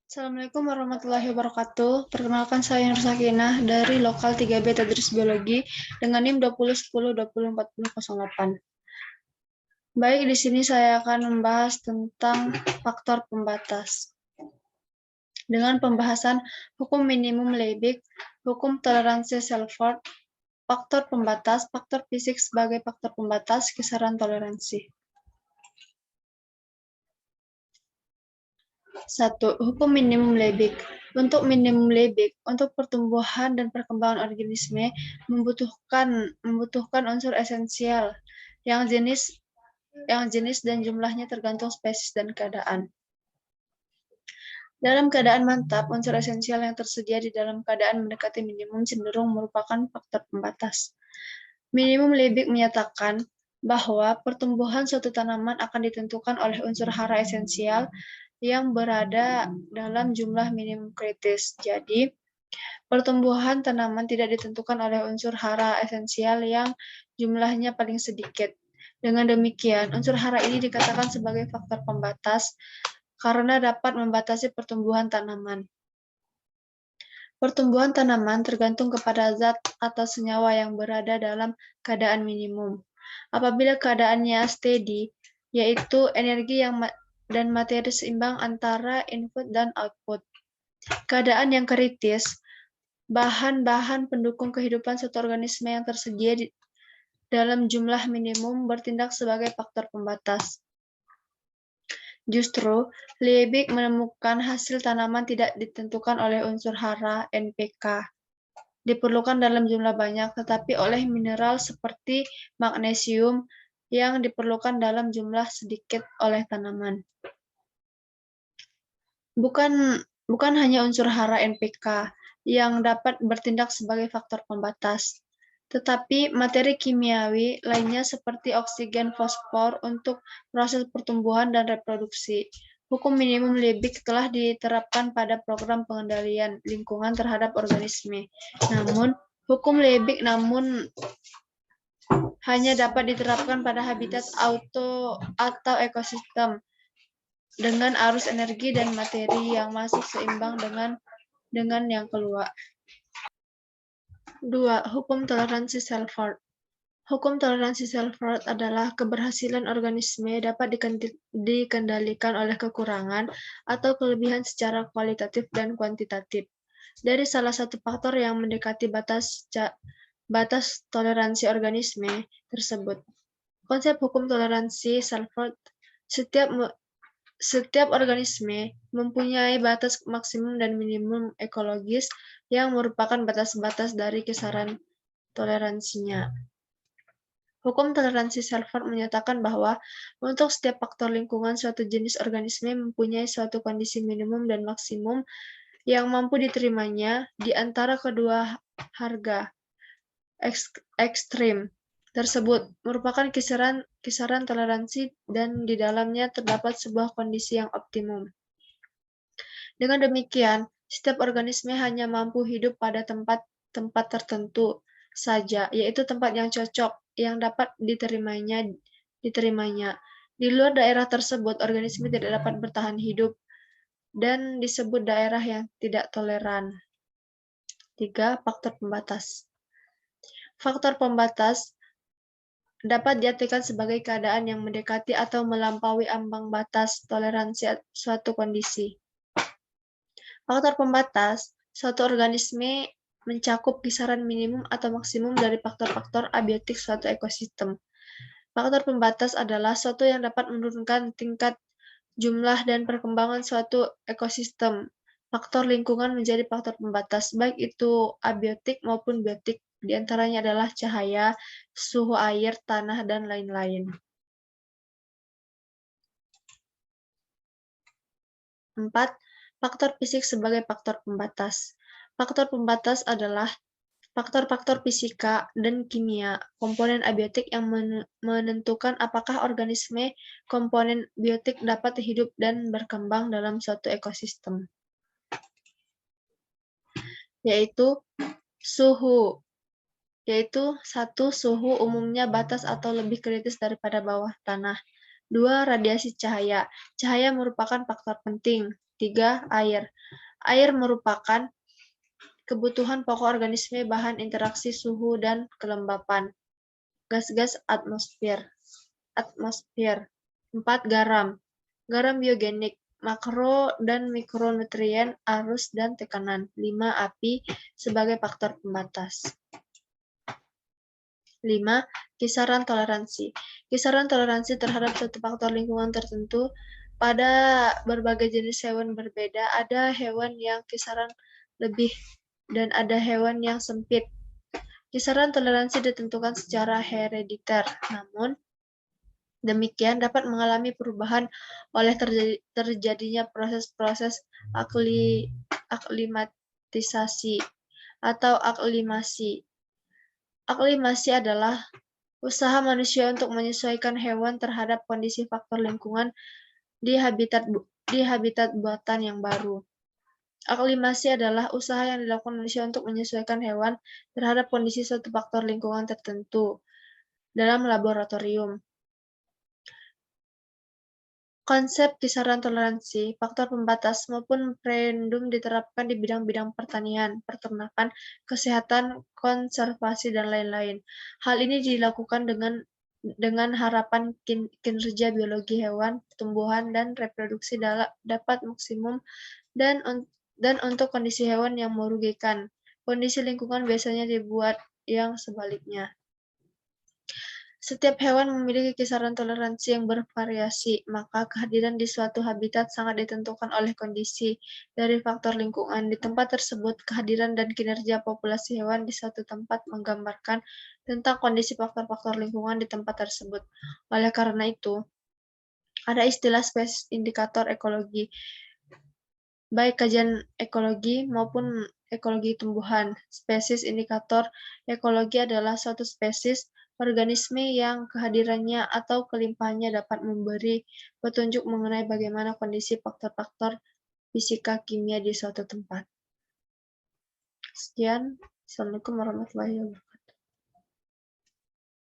Assalamualaikum warahmatullahi wabarakatuh. Perkenalkan saya Nur Sakinah dari Lokal 3B Tadris Biologi dengan NIM 2010 204008. Baik, di sini saya akan membahas tentang faktor pembatas. Dengan pembahasan hukum minimum Liebig, hukum toleransi Selford, faktor pembatas, faktor fisik sebagai faktor pembatas, kisaran toleransi. 1. Hukum minimum Liebig. Untuk minimum Liebig, untuk pertumbuhan dan perkembangan organisme membutuhkan unsur esensial yang jenis dan jumlahnya tergantung spesies dan keadaan. Dalam keadaan mantap, unsur esensial yang tersedia di dalam keadaan mendekati minimum cenderung merupakan faktor pembatas. Minimum Liebig menyatakan bahwa pertumbuhan suatu tanaman akan ditentukan oleh unsur hara esensial yang berada dalam jumlah minimum kritis. Jadi, pertumbuhan tanaman tidak ditentukan oleh unsur hara esensial yang jumlahnya paling sedikit. Dengan demikian, unsur hara ini dikatakan sebagai faktor pembatas karena dapat membatasi pertumbuhan tanaman. Pertumbuhan tanaman tergantung kepada zat atau senyawa yang berada dalam keadaan minimum. Apabila keadaannya steady, yaitu energi dan materi seimbang antara input dan output. Keadaan yang kritis, bahan-bahan pendukung kehidupan suatu organisme yang tersedia dalam jumlah minimum bertindak sebagai faktor pembatas. Justru, Liebig menemukan hasil tanaman tidak ditentukan oleh unsur hara NPK. Diperlukan dalam jumlah banyak, tetapi oleh mineral seperti magnesium yang diperlukan dalam jumlah sedikit oleh tanaman. Bukan hanya unsur hara NPK yang dapat bertindak sebagai faktor pembatas, tetapi materi kimiawi lainnya seperti oksigen fosfor untuk proses pertumbuhan dan reproduksi. Hukum minimum Liebig telah diterapkan pada program pengendalian lingkungan terhadap organisme. Namun, hukum Liebig hanya dapat diterapkan pada habitat atau ekosistem dengan arus energi dan materi yang masuk seimbang dengan yang keluar. 2. Hukum toleransi Selford. Hukum toleransi Selford adalah keberhasilan organisme dapat dikendalikan oleh kekurangan atau kelebihan secara kualitatif dan kuantitatif dari salah satu faktor yang mendekati batas toleransi organisme tersebut. Konsep hukum toleransi Selford, setiap organisme mempunyai batas maksimum dan minimum ekologis yang merupakan batas-batas dari kisaran toleransinya. Hukum toleransi Selford menyatakan bahwa untuk setiap faktor lingkungan, suatu jenis organisme mempunyai suatu kondisi minimum dan maksimum yang mampu diterimanya di antara kedua harga ekstrim tersebut merupakan kisaran toleransi dan di dalamnya terdapat sebuah kondisi yang optimum. Dengan demikian, setiap organisme hanya mampu hidup pada tempat tertentu saja, yaitu tempat yang cocok yang dapat diterimanya. Di luar daerah tersebut, organisme tidak dapat bertahan hidup dan disebut daerah yang tidak toleran. 3. Faktor pembatas. Faktor pembatas dapat diartikan sebagai keadaan yang mendekati atau melampaui ambang batas toleransi suatu kondisi. Faktor pembatas, suatu organisme mencakup kisaran minimum atau maksimum dari faktor-faktor abiotik suatu ekosistem. Faktor pembatas adalah suatu yang dapat menurunkan tingkat jumlah dan perkembangan suatu ekosistem. Faktor lingkungan menjadi faktor pembatas, baik itu abiotik maupun biotik. Di antaranya adalah cahaya, suhu air, tanah, dan lain-lain. 4. Faktor fisik sebagai faktor pembatas. Faktor pembatas adalah faktor-faktor fisika dan kimia, komponen abiotik yang menentukan apakah organisme komponen biotik dapat hidup dan berkembang dalam suatu ekosistem. Yaitu suhu, yaitu 1. Suhu umumnya batas atau lebih kritis daripada bawah tanah. 2. Radiasi cahaya. Cahaya merupakan faktor penting. 3. Air. Air merupakan kebutuhan pokok organisme bahan interaksi suhu dan kelembapan. Gas-gas atmosfer. 4. Garam. Garam biogenik, makro dan mikronutrien, arus dan tekanan. 5. Api sebagai faktor pembatas. 5. Kisaran toleransi. Kisaran toleransi terhadap suatu faktor lingkungan tertentu pada berbagai jenis hewan berbeda. Ada hewan yang kisaran lebih dan ada hewan yang sempit. Kisaran toleransi ditentukan secara herediter, namun demikian dapat mengalami perubahan oleh terjadinya proses-proses aklimatisasi atau aklimasi. Aklimasi adalah usaha manusia untuk menyesuaikan hewan terhadap kondisi faktor lingkungan di habitat buatan yang baru. Aklimasi adalah usaha yang dilakukan manusia untuk menyesuaikan hewan terhadap kondisi suatu faktor lingkungan tertentu dalam laboratorium. Konsep kisaran toleransi, faktor pembatas, maupun preendum diterapkan di bidang-bidang pertanian, peternakan, kesehatan, konservasi, dan lain-lain. Hal ini dilakukan dengan harapan kinerja biologi hewan, tumbuhan, dan reproduksi dapat maksimum dan untuk kondisi hewan yang merugikan. Kondisi lingkungan biasanya dibuat yang sebaliknya. Setiap hewan memiliki kisaran toleransi yang bervariasi, maka kehadiran di suatu habitat sangat ditentukan oleh kondisi dari faktor lingkungan. Di tempat tersebut, kehadiran dan kinerja populasi hewan di suatu tempat menggambarkan tentang kondisi faktor-faktor lingkungan di tempat tersebut. Oleh karena itu, ada istilah spesies indikator ekologi, baik kajian ekologi maupun ekologi tumbuhan. Spesies indikator ekologi adalah suatu spesies organisme yang kehadirannya atau kelimpahannya dapat memberi petunjuk mengenai bagaimana kondisi faktor-faktor fisika kimia di suatu tempat. Sekian. Assalamualaikum warahmatullahi wabarakatuh.